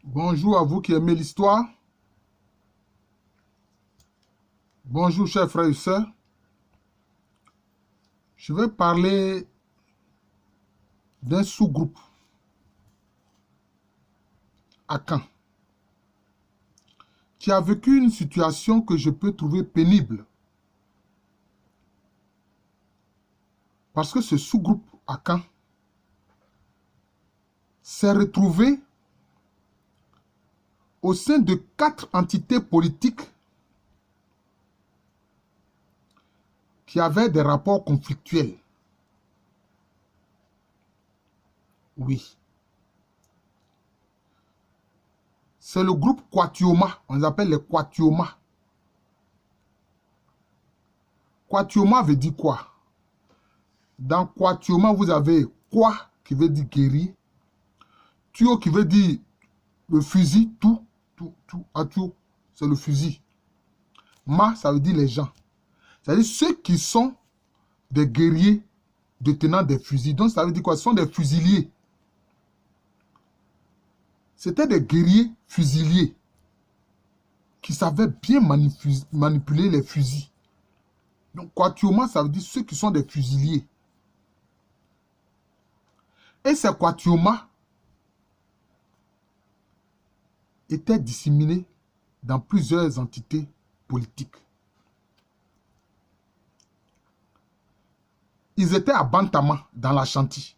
Bonjour à vous qui aimez l'histoire. Bonjour chers frères et sœurs. Je vais parler d'un sous-groupe à Caen qui a vécu une situation que je peux trouver pénible. Parce que ce sous-groupe à Caen s'est retrouvé au sein de 4 entités politiques qui avaient des rapports conflictuels. Oui. C'est le groupe Kwatioma. On les appelle les Kwatioma. Kwatioma veut dire quoi? Dans Kwatioma, vous avez Kwa qui veut dire guerrier. Tuo qui veut dire le fusil, tout, Atio, c'est le fusil. Ma, ça veut dire les gens. C'est-à-dire ceux qui sont des guerriers détenant des fusils. Donc ça veut dire quoi? Ce sont des fusiliers. C'était des guerriers fusiliers qui savaient bien manipuler les fusils. Donc Kwatioma, ça veut dire ceux qui sont des fusiliers. Et ces Kwatioma étaient disséminés dans plusieurs entités politiques. Ils étaient à Bantama, dans l'Ashanti.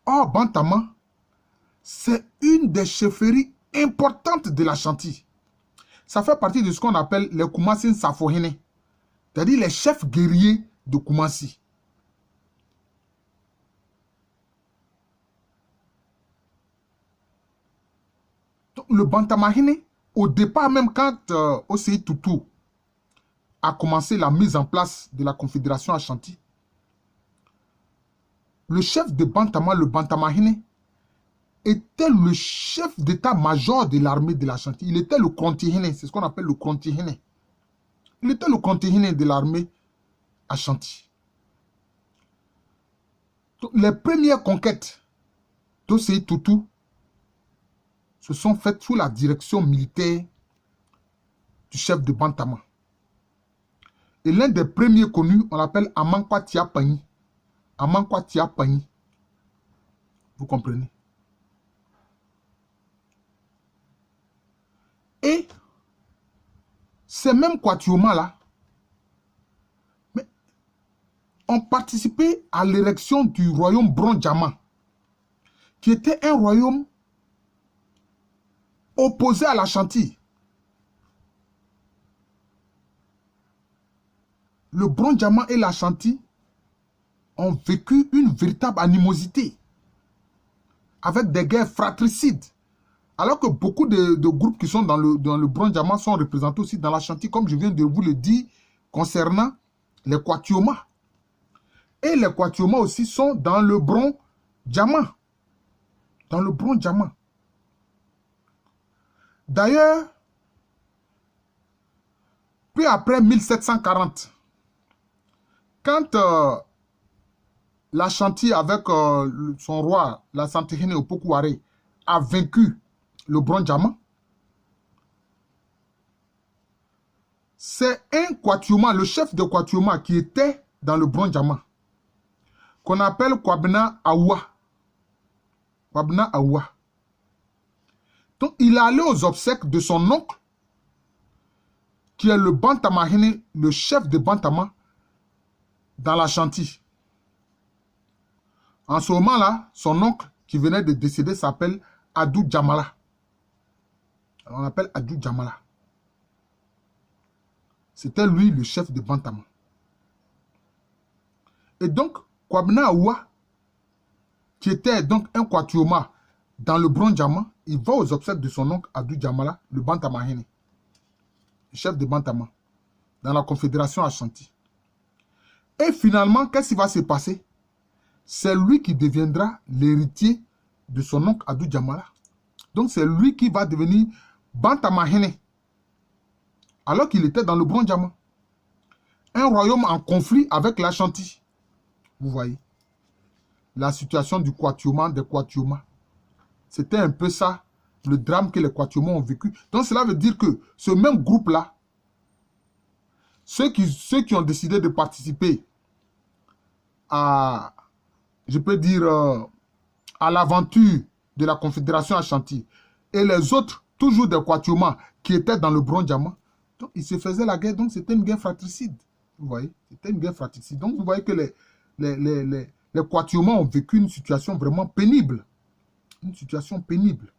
Or, Bantama, c'est une des chefferies importantes de l'Ashanti. Ça fait partie de ce qu'on appelle les Koumassin Safohene, c'est-à-dire les chefs guerriers de Koumassi. Donc, le Bantamahine, au départ, même quand Osei Tutu a commencé la mise en place de la Confédération Ashanti, le chef de Bantama, le Bantamahine, était le chef d'état-major de l'armée de l'Ashanti. Il était le Kontihine, c'est ce qu'on appelle le Kontihine. Il était le Kontihine de l'armée Ashanti. Donc, les premières conquêtes d'Osei Tutu se sont faites sous la direction militaire du chef de Bantama. Et l'un des premiers connus, on l'appelle Amankwa Tiapani. Amankwa Tiapani. Vous comprenez? Et ces mêmes Kwatioma-là ont participé à l'érection du royaume Bronjama, qui était un royaume opposé à l'Ashanti. Le Bronjama et l'Ashanti ont vécu une véritable animosité avec des guerres fratricides. Alors que beaucoup de groupes qui sont dans le Bronjama sont représentés aussi dans l'Ashanti, comme je viens de vous le dire, concernant les Kwatioma. Et les Kwatioma aussi sont dans le Bronjama. Dans le Bronjama. D'ailleurs, puis après 1740, quand l'Ashanti avec son roi, la Santihine Opokuware, a vaincu le Bronjama, c'est un Kwatioma, le chef de Kwatioma qui était dans le Bronjama, qu'on appelle Kwabena Awa. Kwabena Awa. Donc, il est allé aux obsèques de son oncle, qui est le Bantamahine, le chef de Bantama, dans l'Ashanti. En ce moment-là, son oncle, qui venait de décéder, s'appelle Adou Djamala. On l'appelle Adou Djamala. C'était lui le chef de Bantama. Et donc, Kwabena Awa, qui était donc un Kwatioma dans le Bronjama, il va aux obsèques de son oncle Adou Djamala, le Bantamahine, le chef de Bantama, dans la Confédération Ashanti. Et finalement, qu'est-ce qui va se passer? C'est lui qui deviendra l'héritier de son oncle Adou Djamala. Donc c'est lui qui va devenir Bantamahine, alors qu'il était dans le Bronjama. Un royaume en conflit avec l'Ashanti. Vous voyez la situation du Kwatioma, des Kwatioma. c'était un peu ça, le drame que les Quatuors ont vécu. Donc cela veut dire que ce même groupe-là, ceux qui ont décidé de participer à, je peux dire, à l'aventure de la Confédération Ashanti, et les autres, toujours des Quatuors qui étaient dans le Bronze Diamant, donc ils se faisaient la guerre, donc c'était une guerre fratricide. Vous voyez, c'était une guerre fratricide. Donc vous voyez que les Quatuors ont vécu une situation vraiment pénible. Une situation pénible.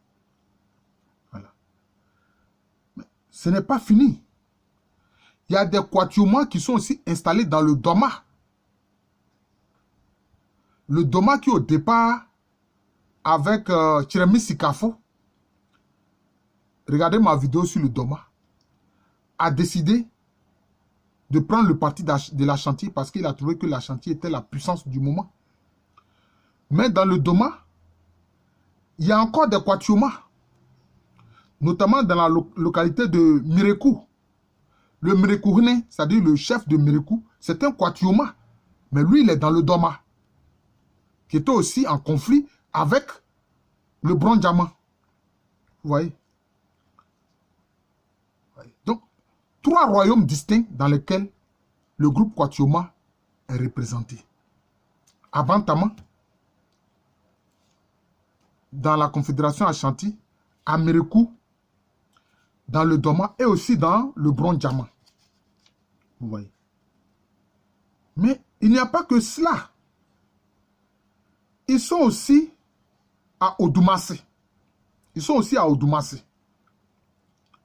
Voilà. Mais ce n'est pas fini. Il y a des Quatuors qui sont aussi installés dans le Doma. Le Doma qui au départ, avec Chiremi Sikafo, regardez ma vidéo sur le Doma, a décidé de prendre le parti de l'Ashanti parce qu'il a trouvé que l'Ashanti était la puissance du moment. Mais dans le Doma, il y a encore des Quatuors, notamment dans la localité de Mirekou. Le Mirekourne, c'est-à-dire le chef de Mirekou, c'est un Quatuors, mais lui, il est dans le Doma, qui était aussi en conflit avec le Bronze Diamant. Vous voyez? Donc, 3 royaumes distincts dans lesquels le groupe Quatuors est représenté. À Bantama, dans la Confédération Ashanti, à Mirekou, dans le Doma et aussi dans le Bronze Diamant. Vous voyez. Mais il n'y a pas que cela. Ils sont aussi à Odumase. Ils sont aussi à Odumase.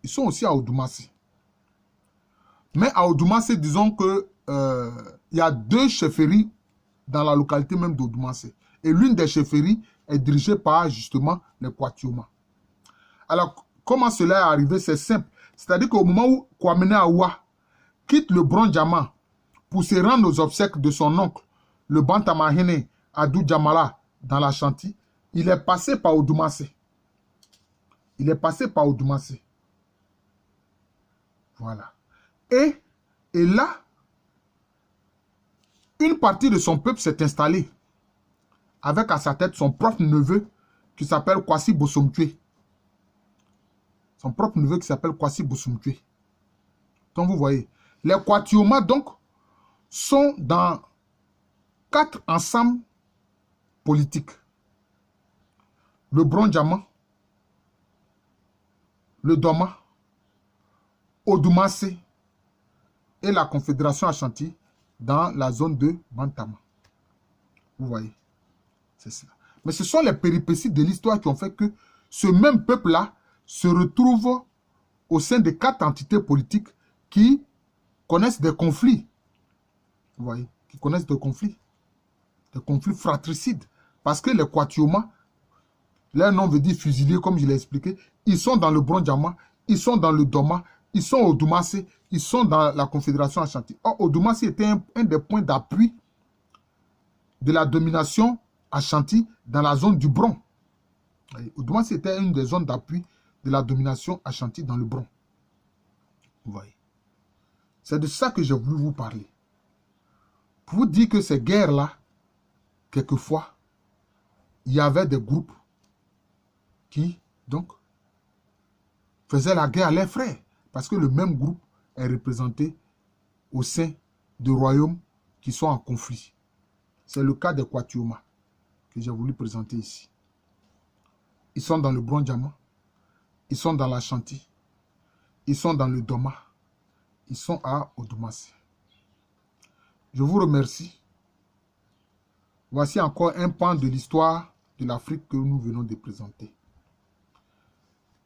Ils sont aussi à Odumase. Mais à Odumase, disons que il y a 2 chefferies dans la localité même d'Odumase. Et l'une des chefferies est dirigée par justement les Quatuors. Alors, comment cela est arrivé? C'est simple. C'est-à-dire qu'au moment où Kwame Awa quitte le Bronze Diamant pour se rendre aux obsèques de son oncle, le Bantamahene Adou Djamala, dans l'Ashanti, il est passé par Odumase. Il est passé par Odumase. Voilà. Et là, une partie de son peuple s'est installée avec à sa tête son propre neveu qui s'appelle Kwasi Bosomtwe. Son propre neveu qui s'appelle Kwasi Bosomtwe. Donc vous voyez, les Quatuors donc sont dans 4 ensembles politiques. Le Bronze Diamant, le Doma, Odumase et la Confédération Ashanti dans la zone de Bantama. Vous voyez, c'est cela. Mais ce sont les péripéties de l'histoire qui ont fait que ce même peuple-là se retrouve au sein de 4 entités politiques qui connaissent des conflits. Vous voyez, qui connaissent des conflits fratricides. Parce que les Quatuors, leur nom veut dire fusilier, comme je l'ai expliqué, ils sont dans le Bronze Diamant, ils sont dans le Doma, ils sont au Odumase, ils sont dans la Confédération Ashanti. Or, Odumase était un des points d'appui de la domination Ashanti dans la zone du Bron. Odumase était une des zones d'appui de la domination Ashanti dans le Bron. Vous voyez. C'est de ça que j'ai voulu vous parler. Pour vous dire que ces guerres-là, quelquefois, il y avait des groupes qui, donc, faisaient la guerre à leurs frères. Parce que le même groupe est représenté au sein de royaumes qui sont en conflit. C'est le cas des Quatuors que j'ai voulu présenter ici. Ils sont dans le Bronze Diamant, ils sont dans l'Ashanti, ils sont dans le Doma, ils sont à Odumase. Je vous remercie. Voici encore un pan de l'histoire de l'Afrique que nous venons de présenter.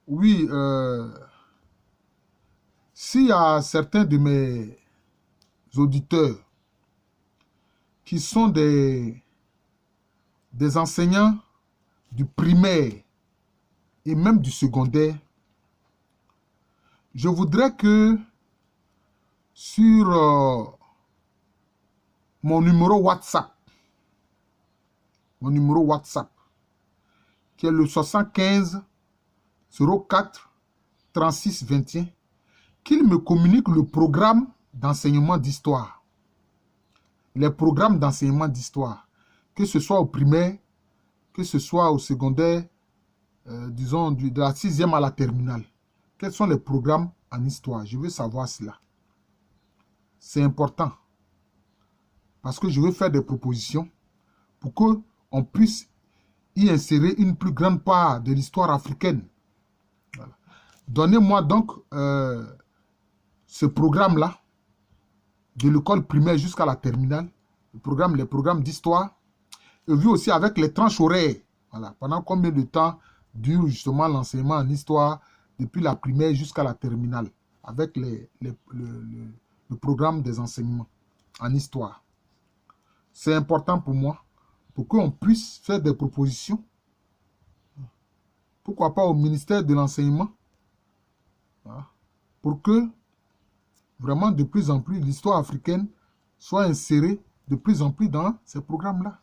Oui, s'il y a certains de mes auditeurs qui sont des enseignants du primaire et même du secondaire, je voudrais que sur mon numéro WhatsApp, qui est le 75 04 36 21, qu'il me communique le programme d'enseignement d'histoire. Les programmes d'enseignement d'histoire, que ce soit au primaire, que ce soit au secondaire disons, de la 6e à la terminale. Quels sont les programmes en histoire? Je veux savoir cela. C'est important. Parce que je veux faire des propositions pour qu'on puisse y insérer une plus grande part de l'histoire africaine. Voilà. Donnez-moi donc ce programme-là, de l'école primaire jusqu'à la terminale, les programmes d'histoire, et vu aussi avec les tranches horaires. Voilà. Pendant combien de temps dure justement l'enseignement en histoire depuis la primaire jusqu'à la terminale, avec le programme des enseignements en histoire. C'est important pour moi, pour qu'on puisse faire des propositions. Pourquoi pas au ministère de l'enseignement, voilà, pour que vraiment de plus en plus l'histoire africaine soit insérée de plus en plus dans ces programmes-là.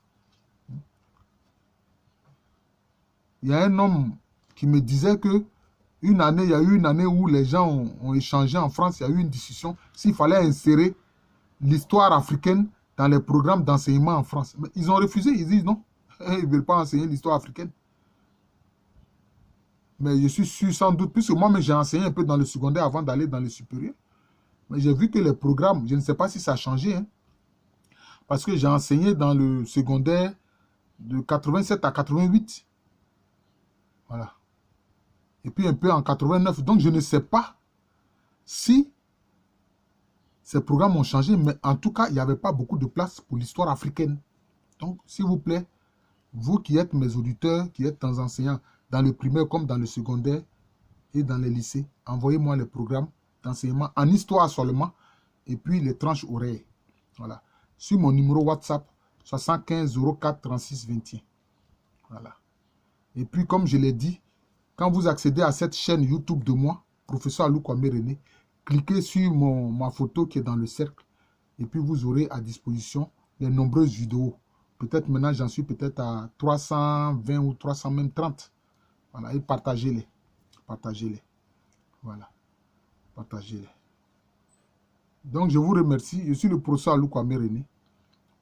Il y a un homme qui me disait que il y a eu une année où les gens ont échangé en France, il y a eu une discussion s'il fallait insérer l'histoire africaine dans les programmes d'enseignement en France. Mais ils ont refusé, ils disent non, ils ne veulent pas enseigner l'histoire africaine. Mais je suis sûr sans doute, puisque moi j'ai enseigné un peu dans le secondaire avant d'aller dans le supérieur. Mais j'ai vu que les programmes, je ne sais pas si ça a changé, hein, parce que j'ai enseigné dans le secondaire de 87 à 88. Voilà. Et puis un peu en 89. Donc je ne sais pas si ces programmes ont changé, mais en tout cas, il n'y avait pas beaucoup de place pour l'histoire africaine. Donc, s'il vous plaît, vous qui êtes mes auditeurs, qui êtes enseignants dans le primaire comme dans le secondaire et dans les lycées, envoyez-moi les programmes d'enseignement en histoire seulement et puis les tranches horaires. Voilà. Sur mon numéro WhatsApp, 75 04 36 21. Voilà. Et puis, comme je l'ai dit, quand vous accédez à cette chaîne YouTube de moi, professeur Alou Kwame René, cliquez sur ma photo qui est dans le cercle et puis vous aurez à disposition les nombreuses vidéos. Peut-être maintenant, j'en suis peut-être à 320 ou 300, même 30. Voilà, et partagez-les. Partagez-les. Voilà. Partagez-les. Donc, je vous remercie. Je suis le professeur Alou Kwame René,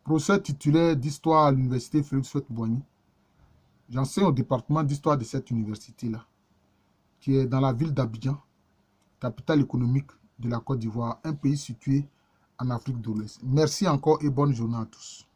professeur titulaire d'histoire à l'université Félix Houphouët-Boigny. J'enseigne au département d'histoire de cette université-là, qui est dans la ville d'Abidjan, capitale économique de la Côte d'Ivoire, un pays situé en Afrique de l'Ouest. Merci encore et bonne journée à tous.